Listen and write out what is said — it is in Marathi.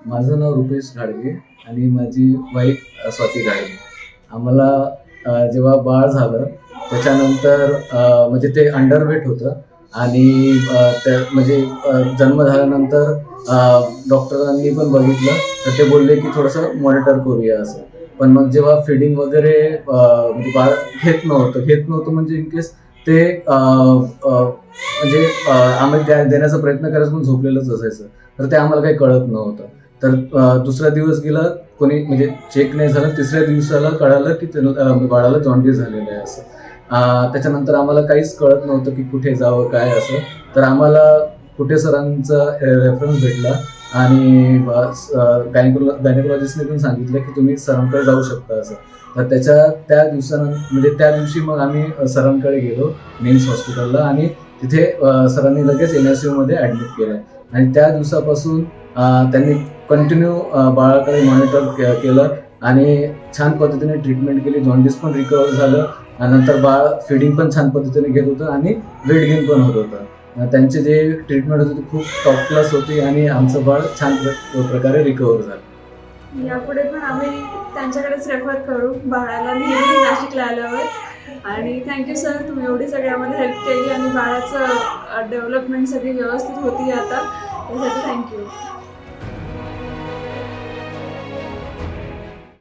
माझं नाव रुपेश घाडगे आणि माझी वाईफ स्वाती घाडगे. आम्हाला जेव्हा बाळ झालं त्याच्यानंतर म्हणजे ते अंडरवेट होतं आणि त्या म्हणजे जन्म झाल्यानंतर डॉक्टरांनी पण बघितलं तर ते बोलले की थोडंसं मॉनिटर करूया असं. पण मग जेव्हा फिडिंग वगैरे म्हणजे बाळ घेत नव्हतं म्हणजे इन केस ते म्हणजे आम्ही देण्याचा प्रयत्न करायचो पण झोपलेलंच असायचं. तर ते आम्हाला काही कळत नव्हतं. तर दुसरा दिवस गेला, कोणी म्हणजे चेक नाही झालं. तिसऱ्या दिवसाला कळालं की बाळाला जॉन्डिस झालेलं आहे असं. त्याच्यानंतर आम्हाला काहीच कळत नव्हतं की कुठे जावं काय असं. तर आम्हाला कुठे सरांचा रेफरन्स भेटला आणि गायनेकोलॉजिस्टने पण सांगितलं की तुम्ही सरांकडे जाऊ शकता असं. तर त्या म्हणजे त्या दिवशी मग आम्ही सरांकडे गेलो निम्स हॉस्पिटलला आणि तिथे सरांनी लगेच NICU मध्ये ऍडमिट केलं आणि त्या दिवसापासून त्यांनी कंटिन्यू बाळाकडे मॉनिटर केलं आणि छान पद्धतीने ट्रीटमेंट केली. जॉन्डिस पण रिकवर झालं आणि नंतर बाळ फिडिंग पण छान पद्धतीने घेत होतं आणि वेट गेन पण होत होतं. त्यांची जे ट्रीटमेंट होती ती खूप टॉप क्लास होती आणि आमचं बाळ छान प्रकारे रिकवर झालं. यापुढे पण आम्ही त्यांच्याकडेच रेफर करू बाळाला नेहमी नाशिकला आल्यावर. आणि थँक्यू सर, तुम्ही एवढी सगळी आम्हाला हेल्प केली आणि बाळाचं डेव्हलपमेंट सगळी व्यवस्थित होती आता, त्यासाठी थँक्यू.